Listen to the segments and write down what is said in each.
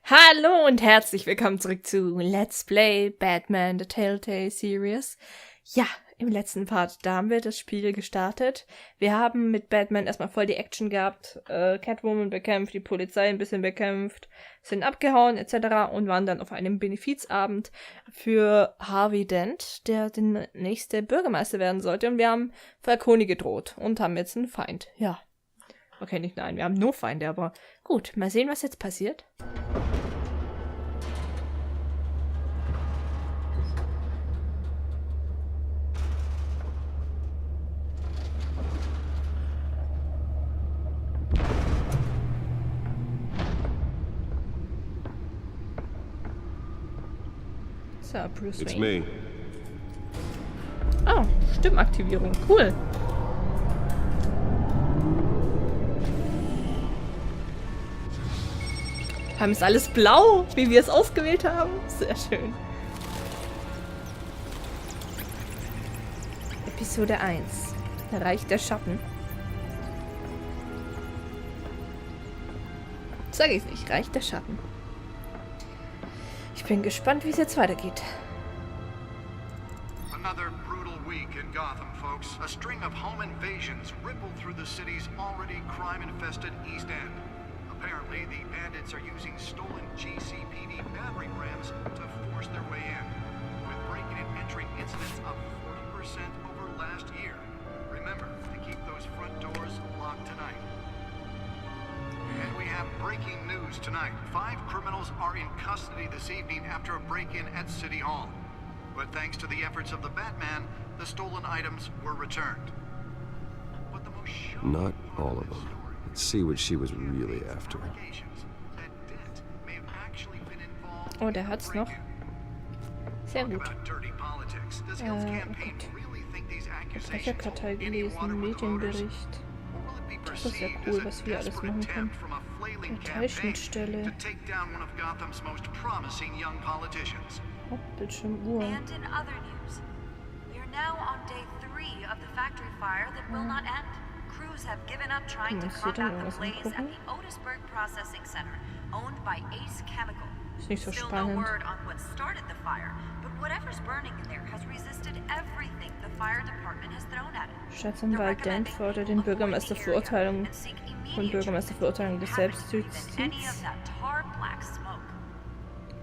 Hallo und herzlich willkommen zurück zu Let's Play Batman The Telltale Series. Ja, im letzten Part, da haben wir das Spiel gestartet. Wir haben mit Batman erstmal voll die Action gehabt, Catwoman bekämpft, die Polizei ein bisschen bekämpft, sind abgehauen etc. und waren dann auf einem Benefizabend für Harvey Dent, der der nächste Bürgermeister werden sollte. Und wir haben Falcone gedroht und haben jetzt einen Feind. Ja, okay, nicht nein, wir haben nur Feinde, aber gut, mal sehen, was jetzt passiert. So, Bruce It's Wayne. me. Oh, Stimmaktivierung, cool. Haben es alles blau, wie wir es ausgewählt haben. Sehr schön. Episode 1. Reich der Schatten. Sag ich nicht, Reich der Schatten. Ich bin gespannt, wie es jetzt weitergeht. Another brutal week in Gotham, folks. A string of home invasions rippled through the city's already crime-infested East End. Apparently, the bandits are using stolen GCPD battering rams to force their way in, with breaking and entering incidents up 40% over last year. Remember to keep those front doors locked tonight. And we have breaking news tonight. 5 criminals are in custody this evening after a break-in at City Hall. But thanks to the efforts of the Batman, the stolen items were returned. But the most shocking Not part all of this them. story Let's see what she was is really the after. allegations that Dent may have actually been involved Oh, in der the hat's noch. break-in. Sehr Talk gut. about dirty politics. Does Hill's campaign gut. really think these accusations Verbrecherkartei hold any gelesen, water with the voters? Medienbericht. Or will it be Das ist ja perceived cool, as a was wir alles desperate machen können. attempt from a flailing campaign Parteischnittstelle. to take down one of Gotham's most promising young politicians? Hauptbildschirmuhr. And in other news, we are now on day 3 of the factory fire that will not end. Crews have given up trying to Muss hier dann combat the irgendwas blaze at angucken? the Otisburg Processing Center, owned by Ace Chemical. Ist nicht so Still no spannend. word on what started the fire, but whatever's burning in there has resisted everything the fire department has thrown at it. Staatsanwalt Dent fordert den Bürgermeisterverurteilung von Bürgermeisterverurteilung des Selbstjustiz.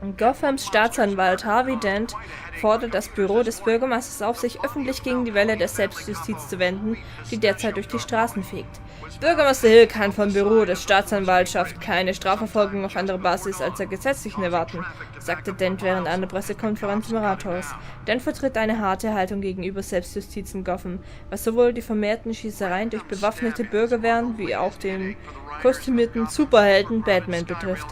Und Gothams Staatsanwalt Harvey Dent fordert das Büro des Bürgermeisters auf, sich öffentlich gegen die Welle der Selbstjustiz zu wenden, die derzeit durch die Straßen fegt. Bürgermeister Hill kann vom Büro des Staatsanwaltschaft keine Strafverfolgung auf andere Basis als der gesetzlichen erwarten, sagte Dent während einer Pressekonferenz im Rathaus. Dent vertritt eine harte Haltung gegenüber Selbstjustiz in Gotham, was sowohl die vermehrten Schießereien durch bewaffnete Bürgerwehren wie auch den kostümierten Superhelden Batman betrifft.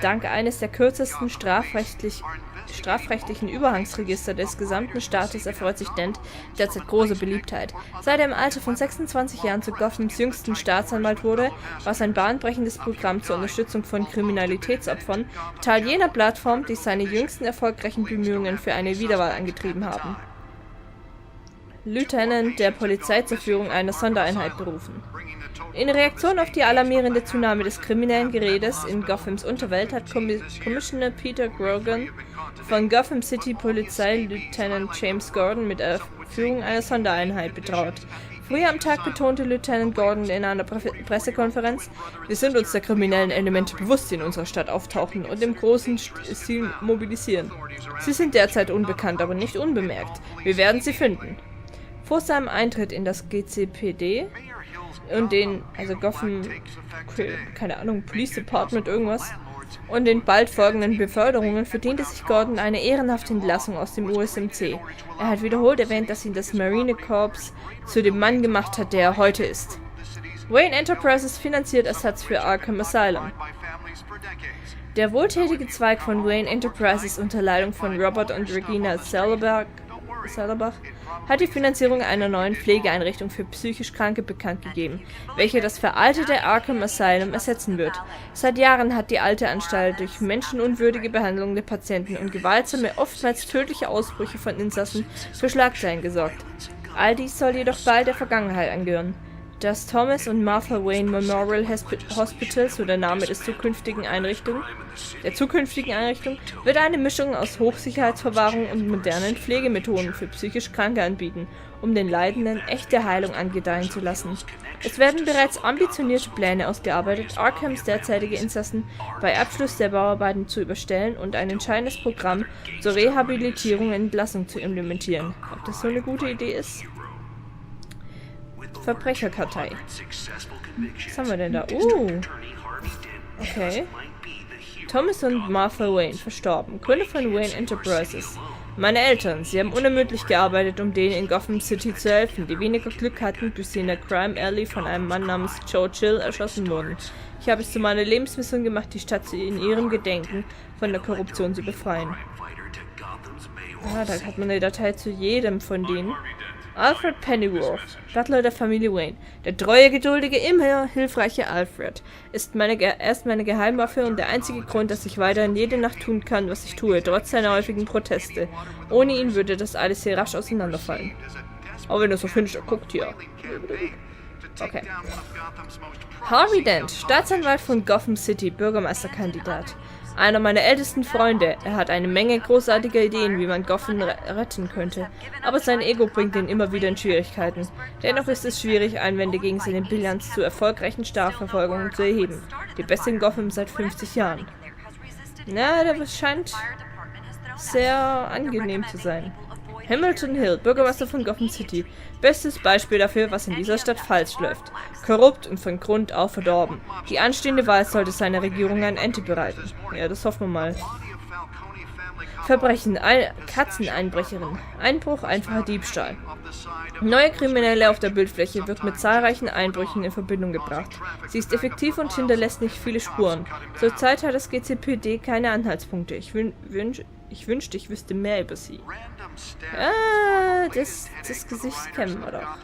Dank eines der kürzesten strafrechtlichen Überhangsregister des gesamten Staates erfreut sich Dent derzeit große Beliebtheit. Seit er im Alter von 26 Jahren zu Gothams jüngsten Staatsanwalt wurde, war sein bahnbrechendes Programm zur Unterstützung von Kriminalitätsopfern Teil jener Plattform, die seine jüngsten erfolgreichen Bemühungen für eine Wiederwahl angetrieben haben. Lieutenant der Polizei zur Führung einer Sondereinheit berufen. In Reaktion auf die alarmierende Zunahme des kriminellen Geredes in Gothams Unterwelt hat Commissioner Peter Grogan von Gotham City Polizei Lieutenant James Gordon mit der Führung einer Sondereinheit betraut. Früher am Tag betonte Lieutenant Gordon in einer Pressekonferenz: Wir sind uns der kriminellen Elemente bewusst, die in unserer Stadt auftauchen und im großen Stil mobilisieren. Sie sind derzeit unbekannt, aber nicht unbemerkt. Wir werden sie finden. Vor seinem Eintritt in das GCPD und also Gotham, keine Ahnung, Police Department, irgendwas, und den bald folgenden Beförderungen verdiente sich Gordon eine ehrenhafte Entlassung aus dem USMC. Er hat wiederholt erwähnt, dass ihn das Marine Corps zu dem Mann gemacht hat, der er heute ist. Wayne Enterprises finanziert Ersatz für Arkham Asylum. Der wohltätige Zweig von Wayne Enterprises unter Leitung von Robert und Regina Sellerbach hat die Finanzierung einer neuen Pflegeeinrichtung für psychisch Kranke bekannt gegeben, welche das veraltete Arkham Asylum ersetzen wird. Seit Jahren hat die alte Anstalt durch menschenunwürdige Behandlung der Patienten und gewaltsame, oftmals tödliche Ausbrüche von Insassen für Schlagzeilen gesorgt. All dies soll jedoch bald der Vergangenheit angehören. Das Thomas und Martha Wayne Memorial Hospital, so der Name der zukünftigen Einrichtung, wird eine Mischung aus Hochsicherheitsverwahrung und modernen Pflegemethoden für psychisch Kranke anbieten, um den Leidenden echte Heilung angedeihen zu lassen. Es werden bereits ambitionierte Pläne ausgearbeitet, Arkhams derzeitige Insassen bei Abschluss der Bauarbeiten zu überstellen und ein entscheidendes Programm zur Rehabilitierung und Entlassung zu implementieren. Ob das so eine gute Idee ist? Verbrecherkartei. Was haben wir denn da? Okay. Thomas und Martha Wayne, verstorben. Gründer von Wayne Enterprises. Meine Eltern, sie haben unermüdlich gearbeitet, um denen in Gotham City zu helfen, die weniger Glück hatten, bis sie in der Crime Alley von einem Mann namens Joe Chill erschossen wurden. Ich habe es zu meiner Lebensmission gemacht, die Stadt in ihrem Gedenken von der Korruption zu befreien. Ah, da hat man eine Datei zu jedem von denen. Alfred Pennyworth, Butler der Familie Wayne. Der treue, geduldige, immer hilfreiche Alfred ist meine Geheimwaffe und der einzige Grund, dass ich weiterhin jede Nacht tun kann, was ich tue, trotz seiner häufigen Proteste. Ohne ihn würde das alles hier rasch auseinanderfallen. Auch wenn du so finster guckt hier. Okay. Harvey Dent, Staatsanwalt von Gotham City, Bürgermeisterkandidat. Einer meiner ältesten Freunde. Er hat eine Menge großartiger Ideen, wie man Gotham retten könnte. Aber sein Ego bringt ihn immer wieder in Schwierigkeiten. Dennoch ist es schwierig, Einwände gegen seine Bilanz zu erfolgreichen Strafverfolgungen zu erheben. Die beste in Gotham seit 50 Jahren. Na, der scheint sehr angenehm zu sein. Hamilton Hill, Bürgermeister von Gotham City. Bestes Beispiel dafür, was in dieser Stadt falsch läuft. Korrupt und von Grund auf verdorben. Die anstehende Wahl sollte seiner Regierung ein Ende bereiten. Ja, das hoffen wir mal. Verbrechen, Katzeneinbrecherin. Einbruch, einfacher Diebstahl. Neue Kriminelle auf der Bildfläche wird mit zahlreichen Einbrüchen in Verbindung gebracht. Sie ist effektiv und hinterlässt nicht viele Spuren. Zurzeit hat das GCPD keine Anhaltspunkte. Ich wünschte, ich wüsste mehr über sie. Ah, das Gesicht kennen wir doch.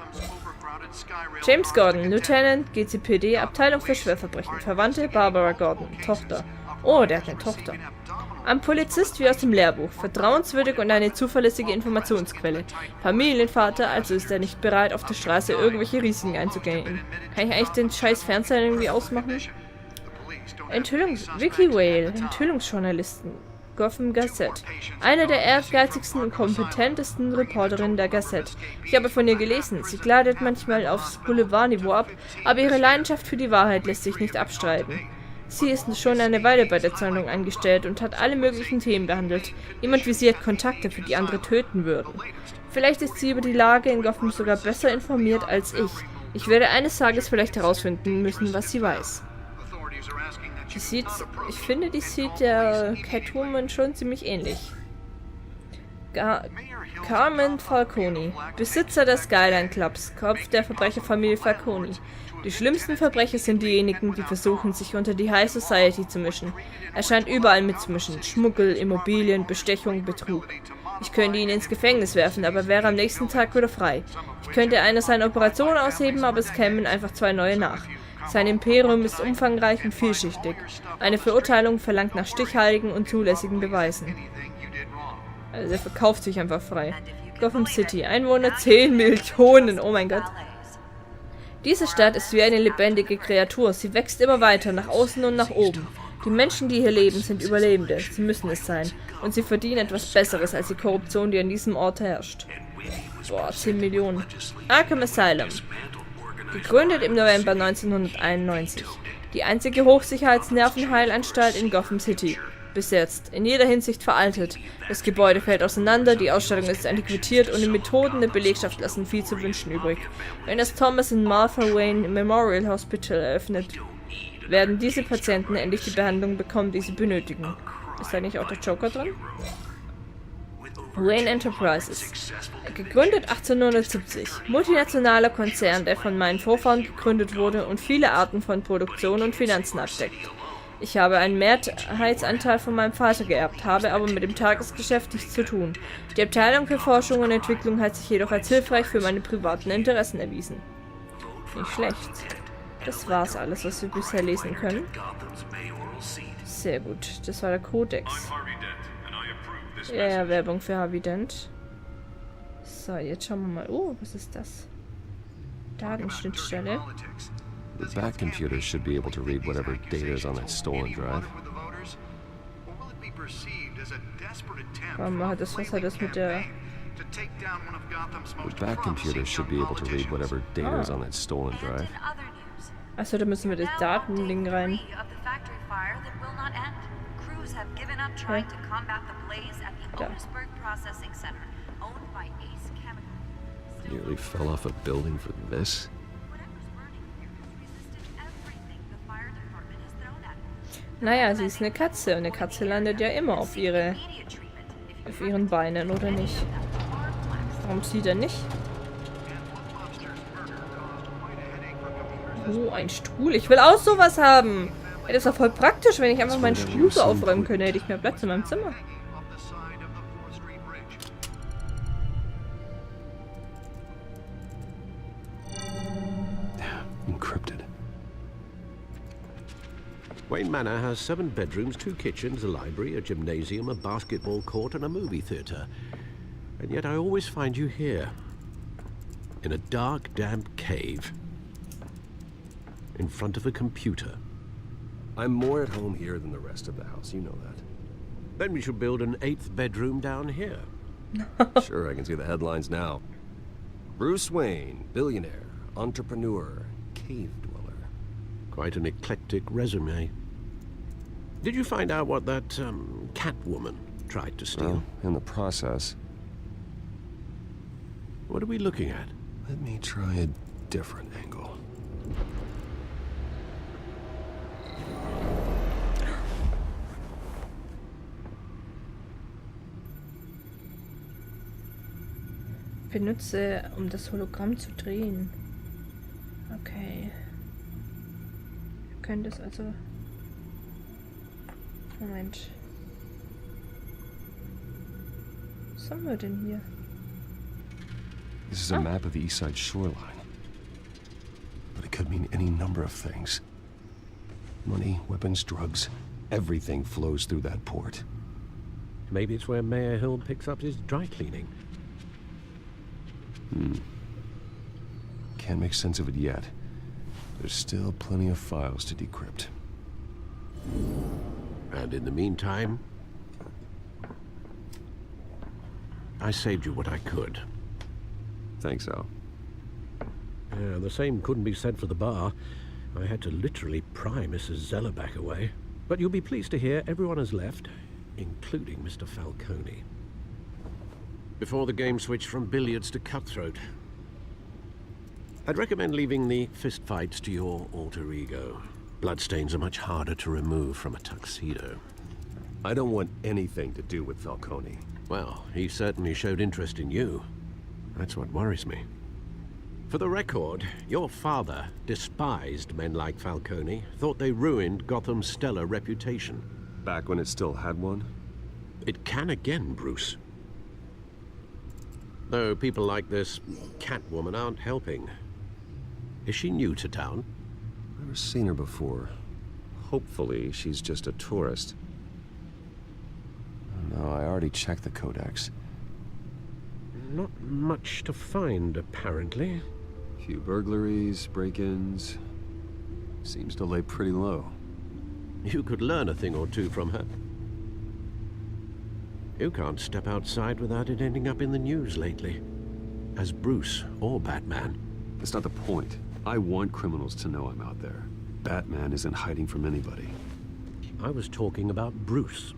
James Gordon, Lieutenant, GCPD, Abteilung für Schwerverbrechen. Verwandte, Barbara Gordon, Tochter. Oh, der hat eine Tochter. Ein Polizist wie aus dem Lehrbuch. Vertrauenswürdig und eine zuverlässige Informationsquelle. Familienvater, also ist er nicht bereit, auf der Straße irgendwelche Risiken einzugehen. Kann ich eigentlich den scheiß Fernseher irgendwie ausmachen? Vicky Whale, Enthüllungsjournalisten. Gotham Gazette. Eine der ehrgeizigsten und kompetentesten Reporterinnen der Gazette. Ich habe von ihr gelesen. Sie kleidet manchmal aufs Boulevardniveau ab, aber ihre Leidenschaft für die Wahrheit lässt sich nicht abstreiten. Sie ist schon eine Weile bei der Zeitung angestellt und hat alle möglichen Themen behandelt. Jemand wie sie hat Kontakte, für die andere töten würden. Vielleicht ist sie über die Lage in Gotham sogar besser informiert als ich. Ich werde eines Tages vielleicht herausfinden müssen, was sie weiß. Ich finde, die sieht der Catwoman schon ziemlich ähnlich. Carmen Falcone, Besitzer des Skyline Clubs, Kopf der Verbrecherfamilie Falcone. Die schlimmsten Verbrecher sind diejenigen, die versuchen, sich unter die High Society zu mischen. Er scheint überall mitzumischen. Schmuggel, Immobilien, Bestechung, Betrug. Ich könnte ihn ins Gefängnis werfen, aber wäre am nächsten Tag wieder frei. Ich könnte eine seiner Operationen ausheben, aber es kämen einfach 2 neue nach. Sein Imperium ist umfangreich und vielschichtig. Eine Verurteilung verlangt nach stichhaltigen und zulässigen Beweisen. Also er verkauft sich einfach frei. Gotham City, Einwohner 10 Millionen, oh mein Gott. Diese Stadt ist wie eine lebendige Kreatur. Sie wächst immer weiter, nach außen und nach oben. Die Menschen, die hier leben, sind Überlebende. Sie müssen es sein. Und sie verdienen etwas Besseres als die Korruption, die an diesem Ort herrscht. Boah, 10 Millionen. Arkham Asylum. Gegründet im November 1991. Die einzige Hochsicherheitsnervenheilanstalt in Gotham City. Bis jetzt. In jeder Hinsicht veraltet. Das Gebäude fällt auseinander, die Ausstattung ist antiquiert und die Methoden der Belegschaft lassen viel zu wünschen übrig. Wenn das Thomas und Martha Wayne Memorial Hospital eröffnet, werden diese Patienten endlich die Behandlung bekommen, die sie benötigen. Ist da nicht auch der Joker drin? Wayne Enterprises. Gegründet 1870. Multinationaler Konzern, der von meinen Vorfahren gegründet wurde und viele Arten von Produktion und Finanzen abdeckt. Ich habe einen Mehrheitsanteil von meinem Vater geerbt, habe aber mit dem Tagesgeschäft nichts zu tun. Die Abteilung für Forschung und Entwicklung hat sich jedoch als hilfreich für meine privaten Interessen erwiesen. Nicht schlecht. Das war's alles, was wir bisher lesen können. Sehr gut. Das war der Kodex. Ja, Werbung für Harvey Dent. So, jetzt schauen wir mal. Oh, was ist das? Datenschnittstelle. The back computer should be able to read whatever data is on that stolen drive. Warum hat das, was hat das mit der... The back computer should be able to read whatever data is on that stolen drive. Achso, da müssen wir das Datending rein. Okay. Da. Nearly fell off a building for this. Naja, sie ist eine Katze und eine Katze landet ja immer auf ihren Beinen, oder nicht? Warum sie denn nicht? Oh, ein Stuhl. Ich will auch sowas haben. Ja, das ist doch voll praktisch, wenn ich einfach meinen Stuhl so aufräumen könnte. Hätte ich mehr Platz in meinem Zimmer. Encrypted. Wayne Manor has 7 bedrooms, 2 kitchens, a library, a gymnasium, a basketball court, and a movie theatre. And yet I always find you here. In a dark, damp cave. In front of a computer. I'm more at home here than the rest of the house, you know that. Then we should build an 8th bedroom down here. Sure, I can see the headlines now. Bruce Wayne, billionaire, entrepreneur, cave dweller. Quite an eclectic resume. Did you find out what that, Catwoman tried to steal? Well, in the process. What are we looking at? Let me try a different angle. Benutze, um das Hologramm zu drehen. Okay. Wir können das also... Moment. Was haben wir denn hier? This is a map of the East Side shoreline. But it could mean any number of things. Money, weapons, drugs. Everything flows through that port. Maybe it's where Mayor Hill picks up his dry cleaning. Can't make sense of it yet. There's still plenty of files to decrypt. And in the meantime, I saved you what I could. Thanks, Al. Yeah, the same couldn't be said for the bar. I had to literally pry Mrs. Zeller back away. But you'll be pleased to hear everyone has left, including Mr. Falcone. Before the game switched from billiards to cutthroat. I'd recommend leaving the fistfights to your alter ego. Bloodstains are much harder to remove from a tuxedo. I don't want anything to do with Falcone. Well, he certainly showed interest in you. That's what worries me. For the record, your father despised men like Falcone, thought they ruined Gotham's stellar reputation. Back when it still had one? It can again, Bruce. Though people like this Catwoman aren't helping. Is she new to town? Never seen her before. Hopefully, she's just a tourist. No, I already checked the codex. Not much to find, apparently. Few burglaries, break-ins. Seems to lay pretty low. You could learn a thing or two from her. You can't step outside without it ending up in the news lately. As Bruce or Batman. That's not the point. I want criminals to know I'm out there. Batman isn't hiding from anybody. I was talking about Bruce.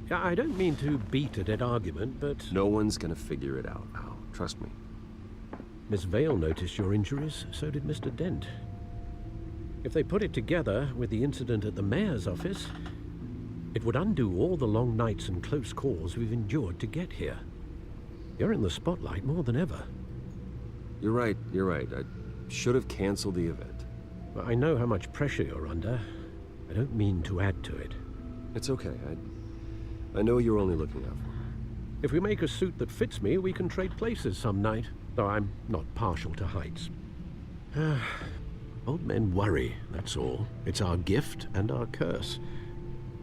I don't mean to beat a dead argument, but... No one's gonna figure it out, Al. Trust me. Miss Vale noticed your injuries, so did Mr. Dent. If they put it together with the incident at the mayor's office, it would undo all the long nights and close calls we've endured to get here. You're in the spotlight more than ever. You're right. I should have canceled the event. I know how much pressure you're under. I don't mean to add to it. It's okay. I know you're only looking out for me. If we make a suit that fits me, we can trade places some night, though I'm not partial to heights. Old men worry, that's all. It's our gift and our curse.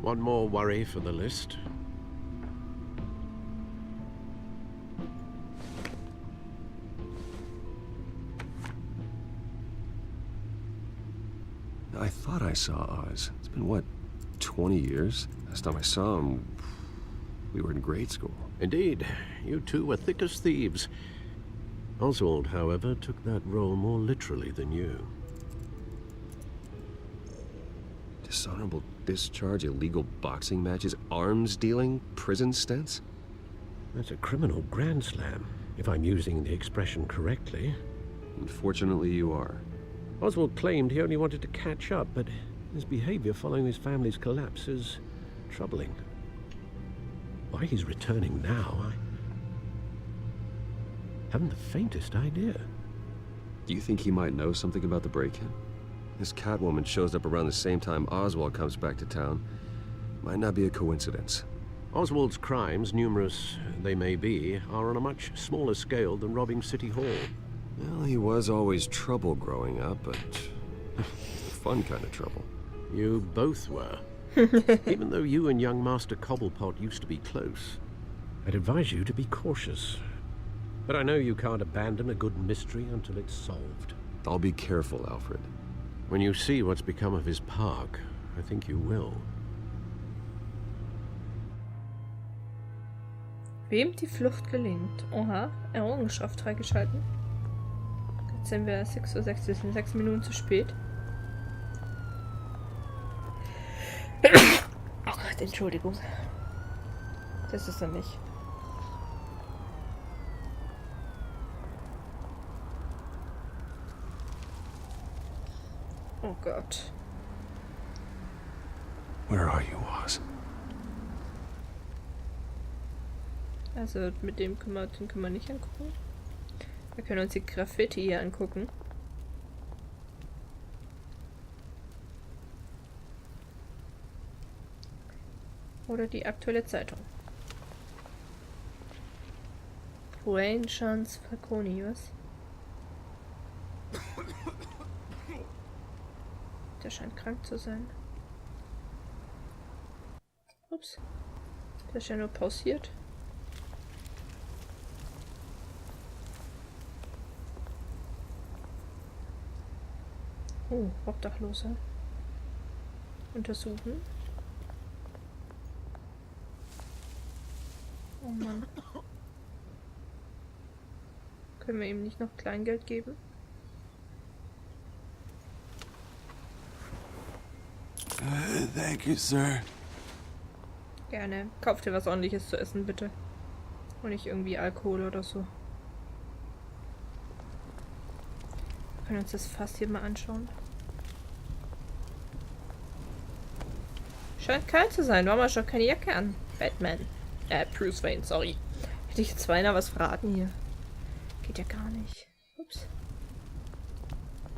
One more worry for the list. I thought I saw Oz. It's been, what, 20 years? Last time I saw him, we were in grade school. Indeed, you two were thick as thieves. Oswald, however, took that role more literally than you. Dishonorable discharge, illegal boxing matches, arms dealing, prison stints? That's a criminal grand slam, if I'm using the expression correctly. Unfortunately, you are. Oswald claimed he only wanted to catch up, but his behavior following his family's collapse is troubling. Why he's returning now, I haven't the faintest idea. Do you think he might know something about the break-in? This Catwoman shows up around the same time Oswald comes back to town. Might not be a coincidence. Oswald's crimes, numerous they may be, are on a much smaller scale than robbing City Hall. Well, he was always trouble growing up, but the fun kind of trouble. You both were. Even though you and young Master Cobblepot used to be close. I'd advise you to be cautious. But I know you can't abandon a good mystery until it's solved. I'll be careful, Alfred. When you see what's become of his park, I think you will. Wem die Flucht gelingt. Oha, Errungenschaft freigeschalten. Jetzt sind wir 6:06 Uhr, sind 6 Minuten zu spät. Oh Gott, Entschuldigung. Das ist er nicht. Oh Gott. Where are you, Oz? Also mit dem können wir nicht angucken. Wir können uns die Graffiti hier angucken. Oder die aktuelle Zeitung. Wayne Chance Falconi, was? Der scheint krank zu sein. Ups. Der ist ja nur pausiert. Oh, Obdachloser. Untersuchen. Oh Mann. Können wir ihm nicht noch Kleingeld geben? Thank you, sir. Gerne. Kauft dir was Ordentliches zu essen, bitte. Und nicht irgendwie Alkohol oder so. Wir können uns das Fass hier mal anschauen. Scheint kalt zu sein. Warum hast du doch keine Jacke an? Batman. Bruce Wayne, sorry. Hätte ich jetzt beinahe was verraten hier. Geht ja gar nicht. Ups.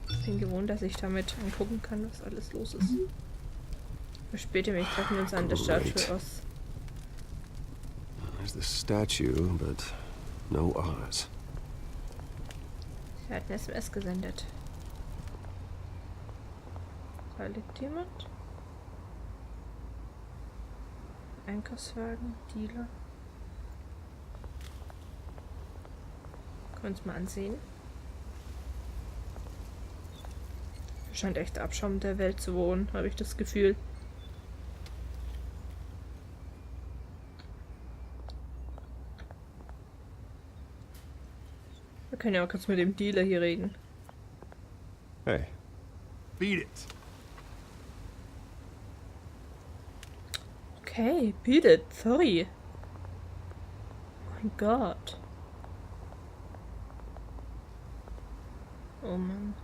Ich bin gewohnt, dass ich damit angucken kann, was alles los ist. Später treffen wir uns an der Statue aus. There's the statue, but no Oz. Er hat eine SMS gesendet. Da liegt jemand. Einkaufswagen, Dealer. Können wir uns mal ansehen. Scheint echt Abschaum der Welt zu wohnen, habe ich das Gefühl. Wir können ja auch kurz mit dem Dealer hier reden. Hey. Beat it. Okay, beat it, sorry. Oh mein Gott. Oh Mann.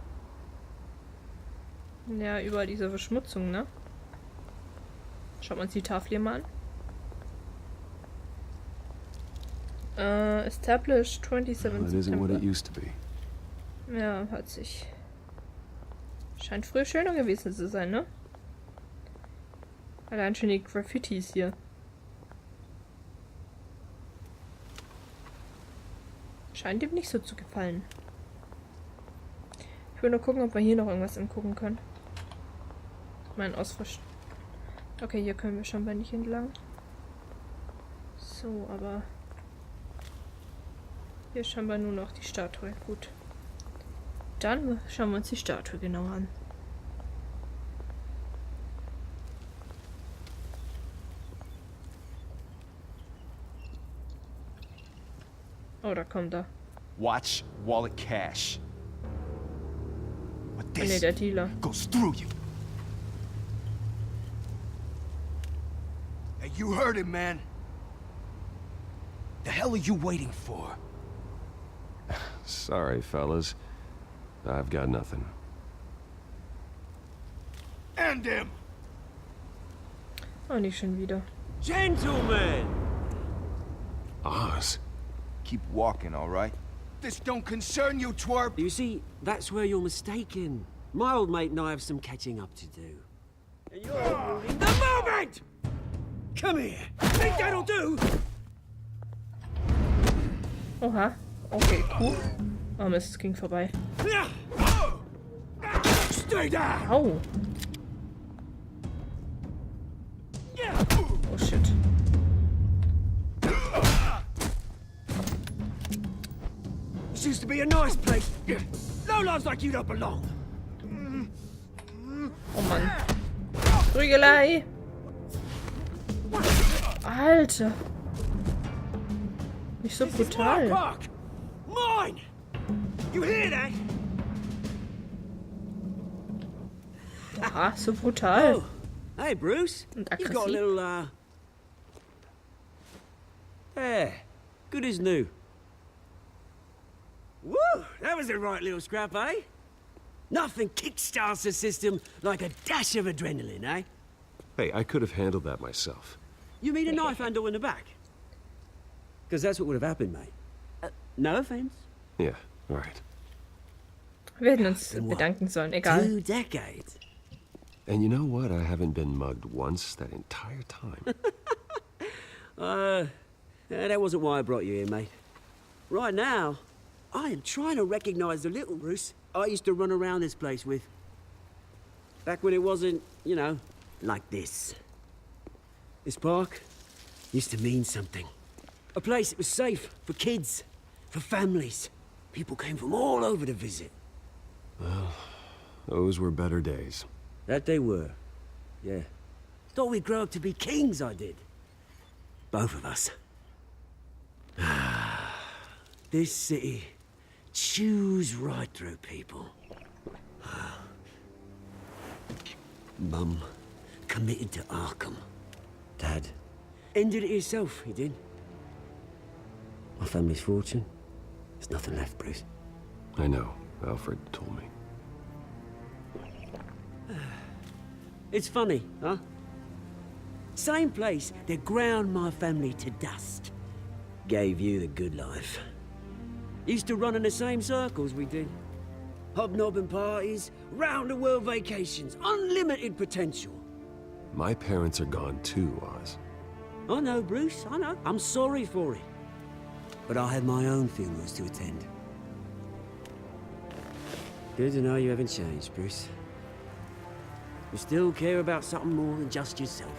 Ja, überall diese Verschmutzung, ne? Schaut man uns die Tafel hier mal an. Established 27 Well, it isn't what September. it used to be. Ja, hat sich... Scheint früher schöner gewesen zu sein, ne? Allein schon die Graffitis hier. Scheint ihm nicht so zu gefallen. Ich will nur gucken, ob wir hier noch irgendwas angucken können. Mein Ausverst... Okay, hier können wir scheinbar nicht entlang. So, aber... Hier scheinbar nur noch die Statue. Gut. Dann schauen wir uns die Statue genauer an. Oh, da kommt er. Watch wallet cash. But Oh, nee, this der Dealer. goes through you. Hey, you heard him, man. The hell are you waiting for? Sorry, fellas. I've got nothing. End him! Oh, nicht schon wieder. Gentlemen! Oz. Keep walking, all right? This don't concern you, twerp! You see, that's where you're mistaken. My old mate and I have some catching up to do. And you're ruining the moment! Come here! Think that'll do? Oha. Okay, cool. Oh Mist, es ging vorbei. Stay down! Au. Oh shit. This used to be a nice place. No lives like you don't belong. Oh Mann. Prügelei. Alter. Nicht so brutal. Park! Mine! You hear that? Aha, so brutal. Oh, hey Bruce. Und You've got a aggressiv. little, Yeah, good as new. Woo! That was a right little scrap, eh? Nothing kickstarts the system like a dash of adrenaline, eh? Hey, I could have handled that myself. You mean a knife handle in the back? Because that's what would have happened, mate. No offense. Yeah, right. Wir hätten uns bedanken sollen. Egal. 2 decades. And you know what? I haven't been mugged once that entire time. That wasn't why I brought you here, mate. Right now, I am trying to recognize the little Bruce I used to run around this place with. Back when it wasn't, you know, like this. This park used to mean something. A place that was safe for kids, for families. People came from all over to visit. Those were better days. That they were. Yeah. Thought we'd grow up to be kings, I did. Both of us. This city chews right through people. Mum committed to Arkham. Dad ended it himself, he did. My family's fortune. There's nothing left, Bruce. I know. Alfred told me. It's funny, huh? Same place that ground my family to dust. Gave you the good life. Used to run in the same circles we did. Hobnobbing parties, round-the-world vacations, unlimited potential. My parents are gone too, Oz. I know, Bruce, I know. I'm sorry for it. But I have my own funerals to attend. Good to know you haven't changed, Bruce. You still care about something more than just yourself.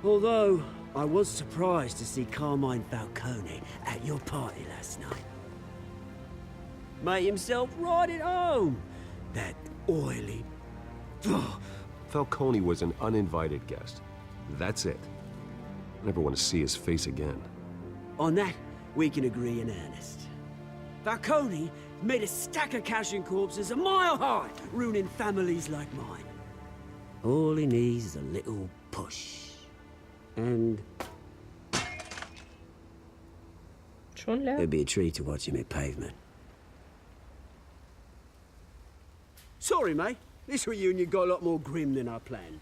Although, I was surprised to see Carmine Falcone at your party last night. Made himself right at home. That oily... Falcone was an uninvited guest. That's it. I never want to see his face again. On that, we can agree in earnest. Falcone made a stack of cash and corpses a mile high, ruining families like mine. All he needs is a little push. And Schon leer? it'd be a treat to watch him hit pavement. Sorry, mate. This reunion got a lot more grim than I planned.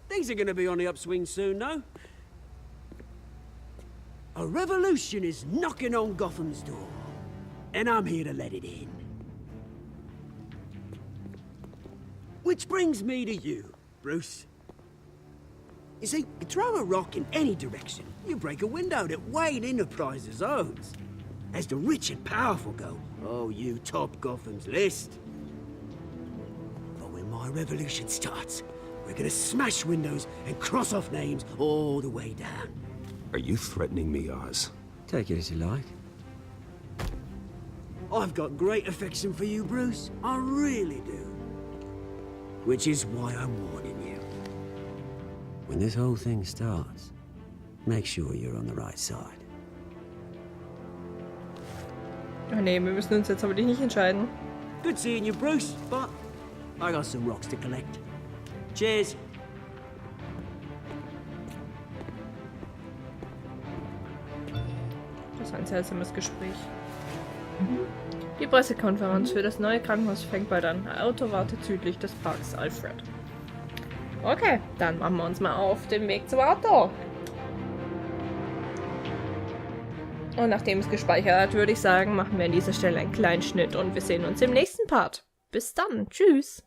Things are gonna be on the upswing soon, no? A revolution is knocking on Gotham's door. And I'm here to let it in. Which brings me to you, Bruce. You see, you throw a rock in any direction, you break a window that Wayne Enterprises owns. As the rich and powerful go, oh, you top Gotham's list. But when my revolution starts, we're gonna smash windows and cross off names all the way down. Are you threatening me, Oz? Take it as you like. I've got great affection for you, Bruce. I really do. Which is why I'm warning you. When this whole thing starts, Make sure you're on the right side. Ach nee, wir müssen uns jetzt aber nicht entscheiden. Good seeing you, Bruce, but I got some rocks to collect. Cheers. Das war ein seltsames Gespräch. Die Pressekonferenz für das neue Krankenhaus fängt bald an. Ein Auto wartet südlich des Parks Alfred. Okay, dann machen wir uns mal auf den Weg zum Auto. Und nachdem es gespeichert hat, würde ich sagen, machen wir an dieser Stelle einen kleinen Schnitt und wir sehen uns im nächsten Part. Bis dann. Tschüss.